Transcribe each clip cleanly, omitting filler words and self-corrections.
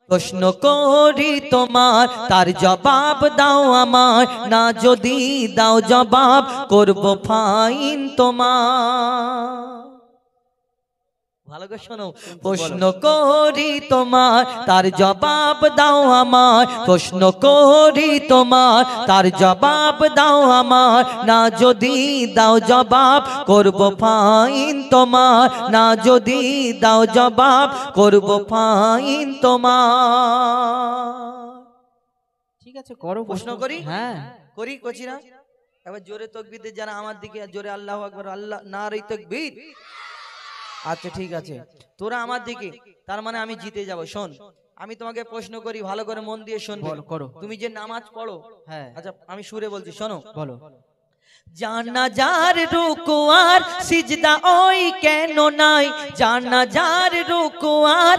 প্রশ্ন করি তোমার, তার জবাব দাও আমার, না যদি দাও জবাব করব ফাইন তোমার। ভালো করে শোনো, প্রশ্ন করি তোমার, তার জবাব দাও আমার, প্রশ্ন করি তোমার, তার জবাব দাও আমার, না যদি দাও জবাব করব ফাইন তোমার, না যদি দাও জবাব করব ফাইন তোমার। ঠিক আছে করো, প্রশ্ন করি, হ্যাঁ করি করছি না? এবার জোরে তাকবীর দিয়ে যারা আমার দিকে, জোরে আল্লাহু আকবার, আল্লাহ নারে তাকবীর। আচ্ছা ঠিক আছে, তোরা আমার দিকে, তার মানে আমি জিতে যাব। শোন, আমি তোমাকে প্রশ্ন করি, ভালো করে মন দিয়ে শুনবে। তুমি যে নামাজ পড়ো, হ্যাঁ আচ্ছা আমি সুরে বলছি, শোনো। বলো। জানাজার রুকু আর সিজদা ওই কেন নাই, জানাজার রুকু আর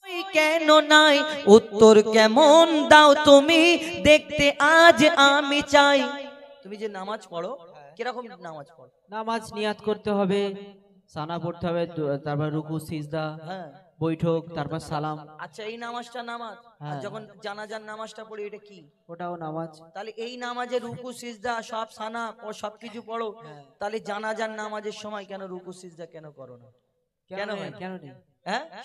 ওই কেন নাই, উত্তর কেমন দাও তুমি, দেখতে আজ আমি চাই। তুমি যে নামাজ পড়ো, কিরকম নামাজ পড়ো? নামাজ নিয়াত করতে হবে, সানা পড়তে হবে, তারপর রুকু সিজদা, হ্যাঁ বৈঠক, তারপর সালাম। আচ্ছা এই নামাজটা নামাজ, আর যখন জানাজার নামাজটা পড়ি এটা কি? ওটাও নামাজ। তাহলে এই নামাজে রুকু সিজদা সব সানা ও সবকিছু পড়ো, তাহলে জানাজার নামাজের সময় কেন রুকু সিজদা কেন করো না? কেন কেন নেই?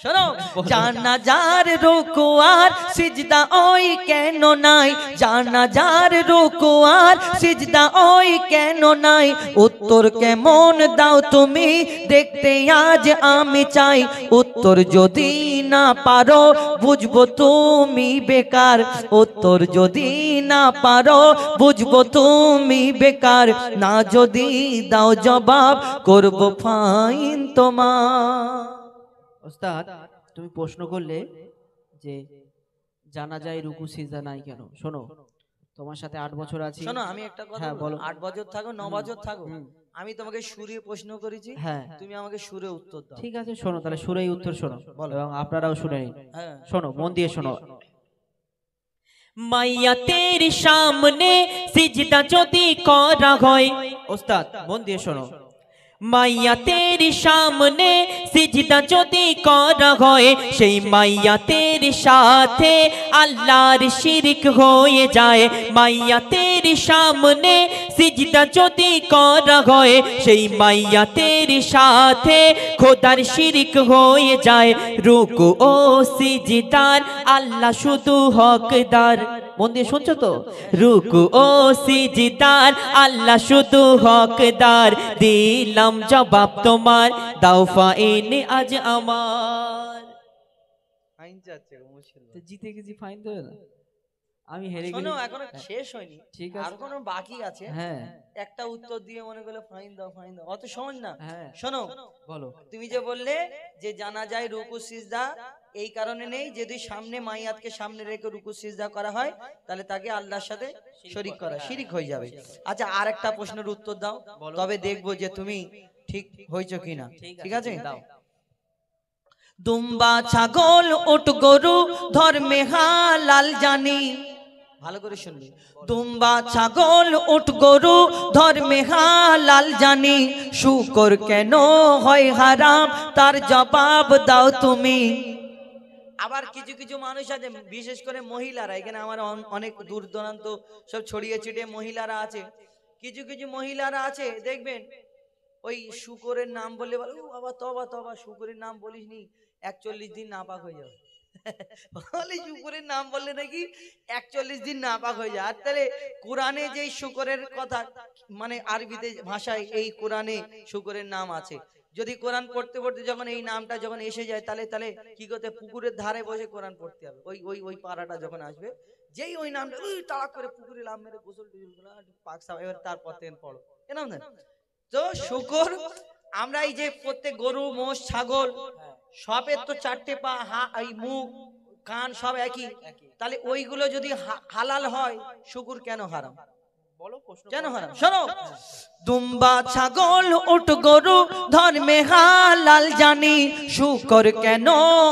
শোনো, জানাজার রুকু আর সিজদা ওই কেন নাই, জানাজার রুকু আর সিজদা ওই কেন নাই, উত্তর কেমন দাও তুমি, দেখতে আজ আমি চাই। উত্তর যদি না পারো বুঝবো তুমি বেকার, উত্তর যদি না পারো বুঝবো তুমি বেকার, না যদি দাও জবাব করব ফাইন তোমার। ওস্তাদ তুমি প্রশ্ন করলে যে জানা যায় রুকু সিজদা নাই কেন, শোনো তোমার সাথে 8 বছর আছি। শোনো আমি একটা কথা বলো, 8 বছর থাকো 9 বছর থাকো, আমি তোমাকে সুরে প্রশ্ন করেছি, হ্যাঁ তুমি আমাকে সুরে উত্তর দাও। ঠিক আছে শোনো, তাহলে সুরেই উত্তর শোনো এবং আপনারাও শুনে নিন। শোনো, মন দিয়ে শোনো। মাইয়া তের সামনে সিজদা যদি করা হয়, ওস্তাদ মন দিয়ে শোনো। মাইয়া তের সামনে সিজদা যদি করা হয়, সেই মাইয়া তের সাথে আল্লাহর শিরক হয়ে যায়। মাইয়া তের সামনে সিজদা যদি করা হয়, সেই মাইয়া তের সাথে খোদার শিরক হয়ে যায়। রুকু ও সিজদার আল্লাহ শুধু হকদার। মন দিয়ে শুনছো তো? রুকু ও সিজদার আল্লাহ শুধু হকদার, দিলাম জবাব তোমার, দাও ফাইন আজ আমার। ফাইন যাচ্ছে মুশকিল, তো জিতে গেছি, ফাইন দেবে না? আমি হেরে গেছি। শোনো এখনো শেষ হয়নি, ঠিক আছে, আর কোনো বাকি আছে। হ্যাঁ একটা উত্তর দিয়ে মনে করলে ফাইন দাও ফাইন দাও, অত সহজ না। হ্যাঁ শোনো, বলো। তুমি যে বললে যে জানা যায় রুকু সিজদা এই কারণে নেই, যদি সামনে মাইয়াতকে সামনে রেখে রুকু সিজদা করা হয় তাহলে তাকে আল্লাহর সাথে শরীক করা, শিরিক হয়ে যাবে। আচ্ছা আর একটা প্রশ্নের উত্তর দাও, তবে দেখবো যে তুমি ঠিক হয়েছো কিনা। ঠিক আছে দাও। দুম্বা ছাগল উট গরু ধর্মে হালাল জানি, ভালো করে শুনবি। দুম্বা ছাগল উট গরু ধর্মে হালাল জানি, শুকর কেন হয় হারাম তার জবাব দাও তুমি। আবার কিছু কিছু মানুষ আছে, বিশেষ করে মহিলারা, এখানে আমার অনেক দূর দূরান্ত সব ছড়িয়ে ছিটিয়ে মহিলারা আছে, কিছু কিছু মহিলারা আছে দেখবেন ওই শুকরের নাম বললে বলে ও বাবা তবা তবা, শুকরের নাম বলিসনি 41 দিন নাপাক হয়ে যাবে। বলে শুকরের নাম বললে নাকি 41 দিন নাপাক হয়ে যায়। আর তাহলে কোরআনে যেই শুকরের কথা, মানে আরবিতে ভাষায় এই কোরআনে শুকরের নাম আছে, যদি কোরআন পড়তে পড়তে যখন এই নামটা যখন এসে যায় তাহলে তাহলে কি করতে, পুকুরের ধারে বসে কোরআন পড়তে হবে। ওই ওই ওই পাড়াটা যখন আসবে, যেই ওই নামটা তাড়া করে পুকুরে লাভ মেরে গোসল টোসল করে পাক সাপ, এবার তারপর থেকে পড়ো এরকম না। তো শুকর, আমরা এই যে প্রত্যেক গরু মোষ ছাগল সবের তো 4টে পা, এই মুখ কান সব একই, তাহলে ওইগুলো যদি হালাল হয় শুকুর কেন হারাম? বলো প্রশ্ন কেন করো। হারাম? শোনো, দুম্বা ছাগল উট গরু ধর্মে হালাল জানি, শুকর কেন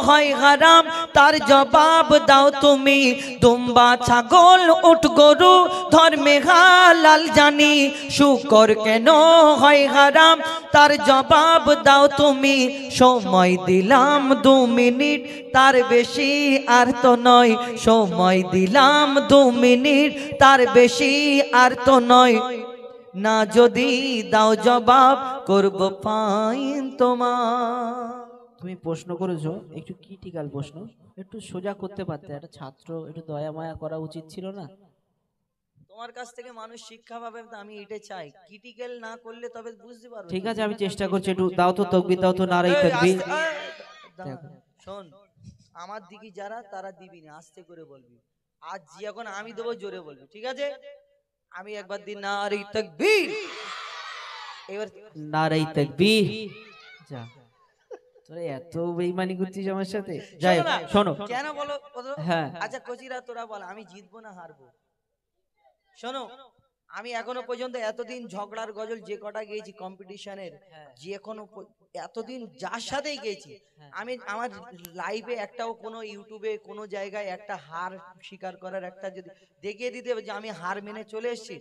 হয় হারাম তার জবাব দাও তুমি। দুম্বা ছাগল উট গরু ধর্মে হালাল জানি, শুকর কেন হয় হারাম তার জবাব দাও তুমি। সময় দিলাম 2 মিনিট, তার বেশি আর তো নয়। সময় দিলাম 2 মিনিট, তার বেশি আর তো নয়। না যদি দাও জবাব করব ফাইন তোমার। তুমি প্রশ্ন করেছো একটু ক্রিটিক্যাল প্রশ্ন, একটু সোজা করতে পারতে, একটা ছাত্র একটু দয়া মায়া করা উচিত ছিল না? তোমার কাছ থেকে মানুষ শিক্ষা পাবে, তো আমি এটা চাই। ক্রিটিক্যাল না করলে তবে বুঝতে পারবে। ঠিক আছে আমি চেষ্টা করছি, একটু দাও তো তাকবীর, দাও তো নারাই এই, তাকবীর। আস্তে, দাঁড়া। শোন, আমার দিকে যারা তারা দিবি না, আস্তে করে বলবি। আজ যখন আমি দেবো জোরে বলবি, ঠিক আছে? আমি একবার দিন নারী তাকবীর, এবার নারাই তাকবীর। যা, তোরা এত বেঈমানি করছিস আমার সাথে। যাই হোক, শোনো। কেন বলো বলো? হ্যাঁ। আচ্ছা কচিরা তোরা বল, আমি জিতবো না হারবো? শোনো, আমি এখনো পর্যন্ত এতদিন ঝগড়ার গজল যে কটা গেয়েছি কম্পিটিশনের, যে কোনো এতদিন যার সাথেই গেয়েছি, আমি আমার লাইভে একটাও কোনো ইউটিউবে কোনো জায়গায় একটা হার স্বীকার করার একটা যদি দেখিয়ে দিতে যে আমি হার মেনে চলে এসেছি,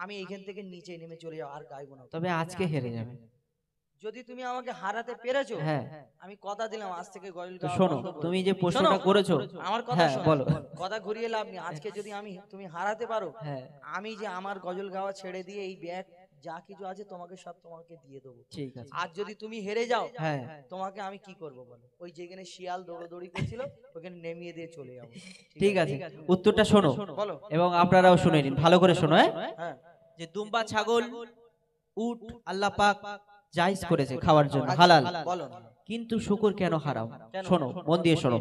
আমি এইখান থেকে নিচে নেমে চলে যাও, আর গাইবো না। তবে আজকে হেরে যাবে যদি তুমি আমাকে হারাতে পেরেছো, হ্যাঁ। আমি কথা দিলাম আজ থেকে গজল তো গাওয়া শোনো, বন্ধ করবো। তুমি যে প্রশ্নটা শোনো, করেছো, আমার কথা হ্যাঁ শোনো, বলো। কথা ঘুরিয়ে লাভ নেই। আজকে যদি তুমি হারাতে পারো, হ্যাঁ আমি যে আমার গজল গাওয়া ছেড়ে দিয়ে এই ব্যাগ যা কিছু আছে তোমাকে সব তোমাকে দিয়ে দেবো। ঠিক আছে। আর যদি তুমি হেরে যাও, হ্যাঁ তোমাকে আমি কি করব বলো? ওই যেখানে শিয়াল দৌড়দৌড়ি করছিল ওখানে নেমিয়ে দিয়ে চলে যাবো। ঠিক আছে, উত্তরটা শোনো বলো। এবং আপনারাও শুনে নিন, ভালো করে শোনো। হ্যাঁ, হ্যাঁ, যে দুম্বা ছাগল উট আল্লাহ পাক জায়েজ করেছে খাওয়ার জন্য, আচ্ছা, হালাল। বলো না। কিন্তু শুকর কেন হারাম? কেন? শোনো, মন দিয়ে শোনো।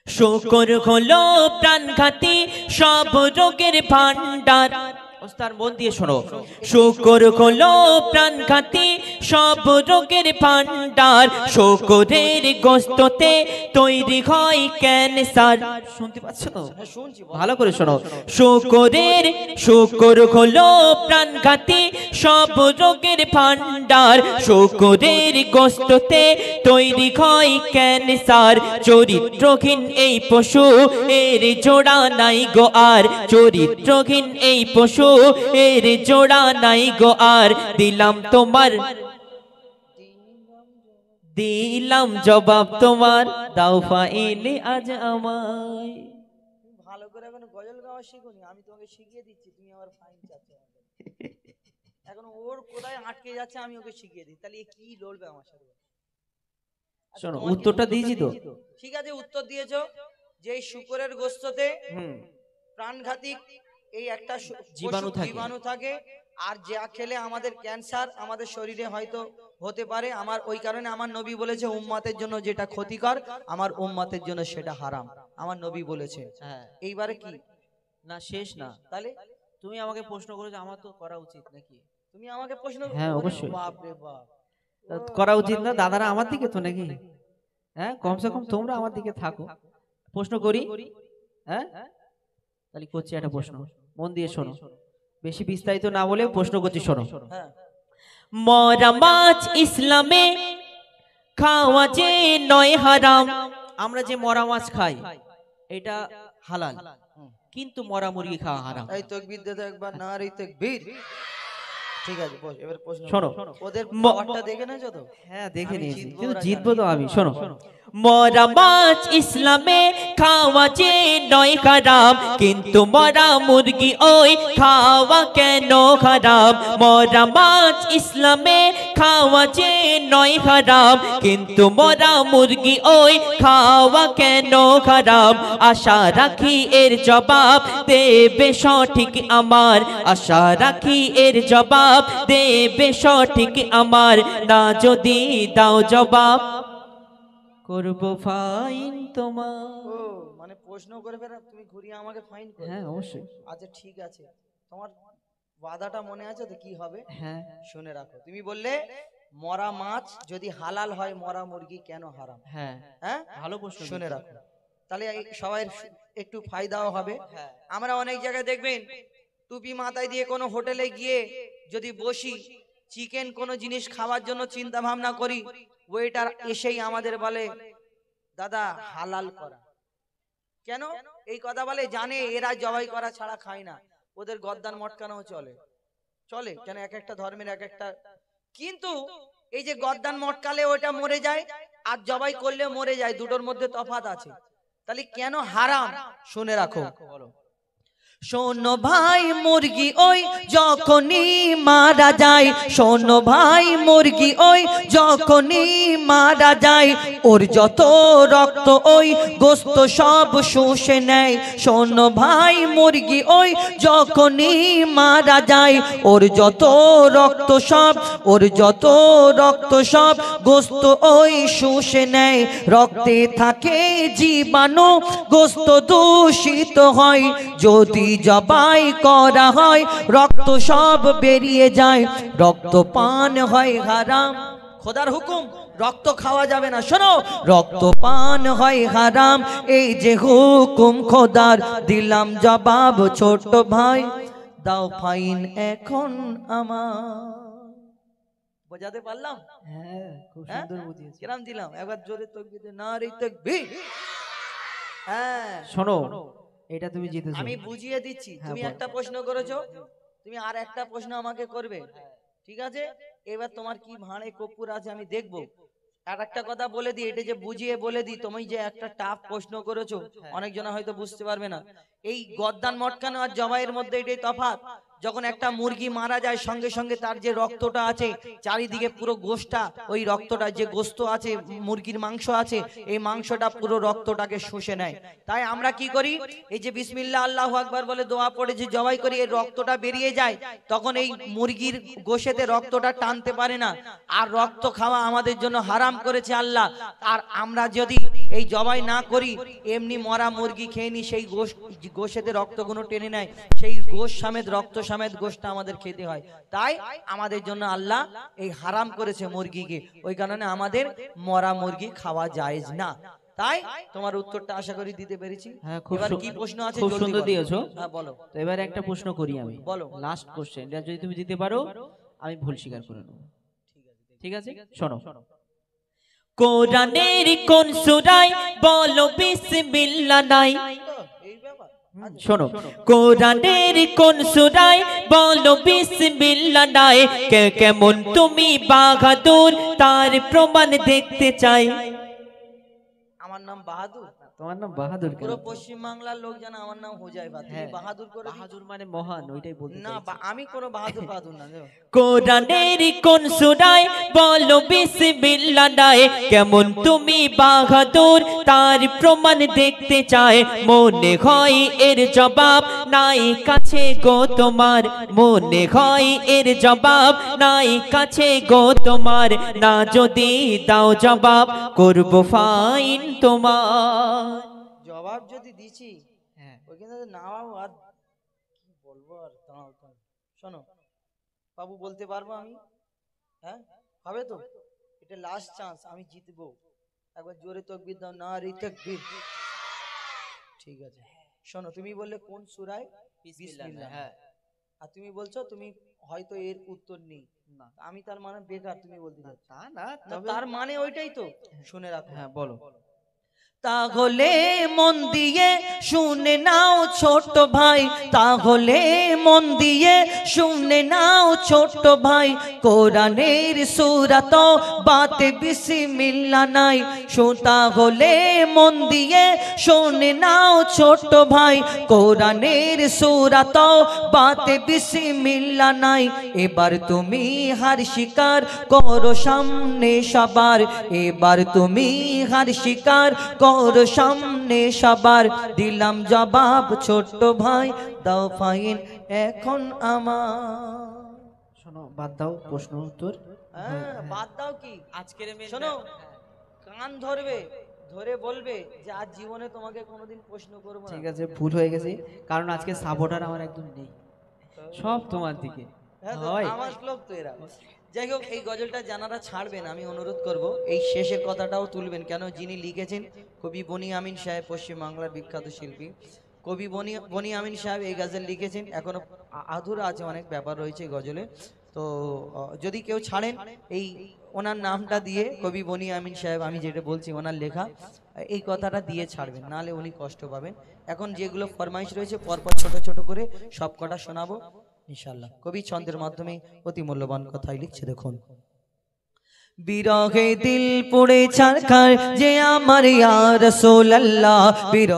শুকর হলো প্রাণঘাতী সব রোগের ভান্ডার। ওস্তাদ মন দিয়ে শোনো। শুকর হলো প্রাণঘাতী সব রোগের ভান্ডার। শুকরের গোশতে তৈরি হয় ক্যান্সার। শুনতে পাচ্ছ তো? হ্যাঁ, শুনছি, বলো। ভালো করে শোনো। শুকর হলো প্রাণঘাতী সব রোগের ভান্ডার। শুকরের গোশতে তৈরি হয় ক্যান্সার। চরিত্রহীন এই পশু এর জোড়া নাই গো আর। চরিত্রহীন এই পশু এর জোড়া নাই গো আর। দিলাম জবাব তোমার, দাও ফাইলে আজ আমায়। তুমি ভালো করে এখন গজল গাওয়া শিখোনি, আমি তোমাকে শিখিয়ে দিচ্ছি, তুমি আবার ফাইন চাচ্ছ আমাকে। এখন ওর কোথায় আটকে যাচ্ছে আমি ওকে শিখিয়ে দিই, তাহলে এ কি লড়বে আমার সাথে? আচ্ছা, শোনো, তোমার কি- উত্তরটা দিয়েছি তো? ঠিক আছে, উত্তর দিয়েছো যে এই শুকরের গোশতে হুম, প্রাণঘাতী এই একটা জীবাণু থাকে। জীবাণু থাকে, আর যা খেলে আমাদের ক্যান্সার আমাদের শরীরে হয়তো হতে পারে। আমার ওই কারণে আমার নবী বলেছে উম্মাতের জন্য যেটা ক্ষতিকর আমার উম্মাতের জন্য সেটা হারাম, আমার নবী বলেছে। হ্যাঁ। এইবারে কি না শেষ না, তাহলে তুমি আমাকে প্রশ্ন করেছো, আমার তো করা উচিত নাকি? তুমি আমাকে প্রশ্ন হ্যাঁ, ওরে অবশ্যই। বাপ রে বাপ, করা উচিত না? দাদারা আমার দিকে তো নাকি? হ্যাঁ, কমসে কম তোমরা আমার দিকে থাকো। প্রশ্ন করি? হ্যাঁ, তাহলে করছি একটা প্রশ্ন, মন দিয়ে শোনো। বেশি বিস্তারিত না বলে প্রশ্ন করছি, শোনো। হ্যাঁ, মরা মাছ ইসলামে খাওয়া যে নয় হারাম। আমরা যে মরা মাছ খাই এটা হালাল, কিন্তু মরা মুরগি খাওয়া হারাম। এই তাকবীর দে তো একবার, নারী তাকবীর। ঠিক আছে, বস, এবার প্রশ্ন শোনো। করো। ওদের পাওয়ারটা দেখে না যত। হ্যাঁ দেখে আমি নিয়েছি, জিতবো, কিন্তু ওরা জিতবো জানে। তো আমি। শোনো, মরা মাছ ইসলামে খাওয়া যে নয় হারাম, কিন্তু মরা মুরগি ওই খাওয়া কেন হারাম? মরা মাছ ইসলামে খাওয়া যে নয় হারাম, কিন্তু মরা মুরগি ওই খাওয়া কেন হারাম? আশা রাখি এর জবাব দেবে সঠিক আমার। আশা রাখি এর জবাব দেবে সঠিক আমার। না যদি দাও জবাব করব ফাইন তোমার। ও মানে প্রশ্ন করে ফেরা তুমি ঘুরিয়ে আমাকে ফাইন করো? হ্যাঁ অবশ্যই। আচ্ছা ঠিক আছে, তোমার ওয়াদাটা মনে আছে তো? কি হবে হ্যাঁ, শুনে রাখো। তুমি বললে মরা মাছ যদি হালাল হয় মরা মুরগি কেন হারাম? হ্যাঁ, হ্যাঁ, ভালো প্রশ্ন। শুনে রাখো, তাহলে এই সবাই একটু ফায়দাও হবে। হ্যাঁ। আমরা অনেক জায়গায় দেখবেন টুপি মাথায় দিয়ে কোনো হোটেলে গিয়ে যদি বসি, চিকেন কোনো জিনিস খাওয়ার জন্য চিন্তা ভাবনা করি, ওয়েটার এসেই আমাদের বলে দাদা হালাল করা। কেন এই কথা বলে? জানে এরা জবাই করা ছাড়া খায় না, ওদের গদ্দান মটকানো চলে চলে কেন, এক একটা ধর্মের এক একটা। কিন্তু এই যে গদ্দান মটকালে ওটা মরে যায়, আর জবাই করলে মরে যায়, দুটোর মধ্যে তফাৎ আছে। তাহলে কেন হারাম? শুনে রাখো। শোনো ভাই মুরগি ওই যখনই মারা যায়, শোনো ভাই মুরগি ওই যখনই মারা যায়, ওর যত রক্ত ওই গোস্ত সব শুষে নেয়। শোনো ভাই মুরগি ওই যখনই মারা যায়, ওর যত রক্ত সব, ওর যত রক্ত সব গোস্ত ওই শুষে নেয়। রক্তে থাকে জীবাণু, গোস্ত দূষিত হয়, যদি জবাই করা হয় রক্ত সব বেরিয়ে যায়, রক্ত পান হয় হারাম। খোদার হুকুম, রক্ত খাওয়া যাবে না। শোনো, রক্ত পান হয় হারাম, এই যে হুকুম খোদার, দিলাম জবাব ছোট ভাই, দাও ফাইন এখন আমার। বোঝাতে পারলাম? হ্যাঁ, খুব সুন্দর বুঝিয়েছো। কিরাম দিলাম? একবার জোরে তাকবীর, নারে তাকবীর। হ্যাঁ শোনো, এটা তুমি জিতেছো। আমি বুঝিয়ে দিচ্ছি। তুমি বল। একটা প্রশ্ন করেছো, তুমি আর একটা প্রশ্ন আমাকে করবে, ঠিক আছে? এবার তোমার কি ভাঁড়ে কর্পূর আছে আমি দেখবো। আর একটা কথা বলে দিই, এটা যে বুঝিয়ে বলে দিই, তুমি যে একটা টাফ প্রশ্ন করেছো, অনেকজনা হয়তো বুঝতে পারবে না। এই গদ্দান মটকানো আর জবাইয়ের মধ্যে এটাই তফাৎ। যখন একটা মুরগি মারা যায়, সঙ্গে সঙ্গে তার যে রক্তটা আছে চারিদিকে পুরো গোশটা, ওই রক্তটা যে গোস্ত আছে, মুরগির মাংস আছে, এই মাংসটা পুরো রক্তটাকে শুষে নেয়। তাই আমরা কি করি, এই যে বিসমিল্লাহ আল্লাহু আকবার বলে দোয়া পড়ে যে জবাই করি, এই রক্তটা বেরিয়ে যায়, তখন এই মুরগির গোশেতে রক্তটা টানতে পারে না, আর রক্ত খাওয়া আমাদের জন্য হারাম করেছে আল্লাহ। আর আমরা যদি এই জবাই না করি, এমনি মরা মুরগি খেয়ে নি, সেই গোশেতে রক্তগুলো টেনে নেয়, সেই গোশ সমেত রক্ত সমেত গোশটা আমাদের খেতে হয়। তাই আমাদের জন্য আল্লাহ এই হারাম করেছে মুরগিকে, ওই কারণে আমাদের মরা মুরগি খাওয়া জায়েজ না। তাই তোমার উত্তরটা আশা করি দিতে পেরেছি। হ্যাঁ, খুব এবার কি প্রশ্ন আছে? খুব জলদি সুন্দর বলো। দিয়েছো। হ্যাঁ বলো। তো এবার একটা প্রশ্ন করি আমি, বলো। লাস্ট কোশ্চেন, এটা যদি তুমি দিতে পারো আমি ভুল স্বীকার করে নেব। ঠিক আছে, শোনো। কোরআনের কোন সূরায় বলো বিসমিল্লাহ নাই? এই ব্যাপার। শোনো, কোরআনের কোন সূরায় বলো বিসমিল্লাহ নাই? কেমন তুমি বাহাদুর, তার প্রমাণ দেখতে চাই। আমার নাম বাহাদুর। তোমার নাম বাহাদুর কেন? পুরো পশ্চিম বাংলার লোক জানে আমার নাম হুজাইফা। তুমি হ্যাঁ, বাহাদুর করে দিচ্ছ। বাহাদুর মানে মহান, ওইটাই বলতে না, চাইছি। আমি কোনো বাহাদুর বাহাদুর না। কোরআনের কোন সূরায় বলো বিসমিল্লাহ নাই? কেমন তুমি বাহাদুর, তার প্রমাণ দেখতে চায়। মনে হয় এর জবাব নাই কাছে গো তোমার, মনে হয় এর জবাব নাই কাছে গো তোমার। না যদি দাও জবাব, করব ফাইন তোমার। জবাব যদি দিছি, হ্যাঁ, ওইখানে নাও, আর কি বলবো, আর দাঁড়াও দাঁড়াও। শোনো বাবু, বলতে পারবো আমি? হ্যাঁ হবে তো? এটা লাস্ট চান্স, আমি জিতবো। একবার জোরে তাকবীর দাও, নারে তাকবীর। ঠিক আছে, শোনো, তুমি বললে কোন সূরায় বিসমিল্লাহ, হ্যাঁ। আর তুমি বলছো তুমি হয়তো এর উত্তর নেই। না, আমি তার মানে বেকার তুমি বলতে চাচ্ছ? তা না, না, তবে তার মানে ওইটাই তো। শুনে রাখো। হ্যাঁ, বলো। তাহলে মন দিয়ে শুনে নাও ছোট ভাই, তাহলে মন দিয়ে শুনে নাও ছোট ভাই, কোরআনের সূরাত বাতে বিসমিল্লাহ নাই। তাহলে মন দিয়ে শুনে নাও ছোট ভাই, কোরআনের সূরাত বাতে বিসমিল্লাহ নাই। এবার তুমি হার স্বীকার করো সামনে সবার, এবার তুমি হার স্বীকার করো সামনে সবার, দিলাম জবাব ছোট ভাই, দাও ফাইন এখন আমার। শোনো, বাদ দাও প্রশ্ন উত্তর। হ্যাঁ, বাদ দাও কি? আজকের শোনো, কান ধরবে, ধরে বলবে যে আজ জীবনে তোমাকে কোনোদিন প্রশ্ন করবো না। ঠিক আছে, ভুল হয়ে গেছে, কারণ আজকে সাপোর্টার আমার একদম নেই, সব তোমার দিকে। হ্যাঁ তো, হয়। আমার লোক তো এরা। যাই হোক, এই গজলটা জানারা ছাড়বেন, আমি অনুরোধ করব এই শেষের কথাটাও তুলবেন, কেন যিনি লিখেছেন কবি বনি আমিন সাহেব, পশ্চিম বাংলার বিখ্যাত শিল্পী। কবি বনি আমিন সাহেব এই গজল লিখেছেন, এখনো আধুরা আছে, অনেক ব্যাপার রয়েছে এই গজলে। তো যদি কেউ ছাড়েন এই ওনার নামটা দিয়ে, কবি বনি আমিন সাহেব, আমি যেটা বলছি ওনার লেখা, এই কথাটা দিয়ে ছাড়বেন, নাহলে উনি কষ্ট পাবেন। এখন যেগুলো ফরমাইশ রয়েছে পরপর ছোট ছোট করে সব কটা শোনাবো ইনশাল্লাহ। কবি ছন্দের মাধ্যমে অতি মূল্যবান কথাই লিখছে, দেখুন। বিরহে দিল পুড়ে ছারখার যে আমার ইয়া রাসূলুল্লাহ।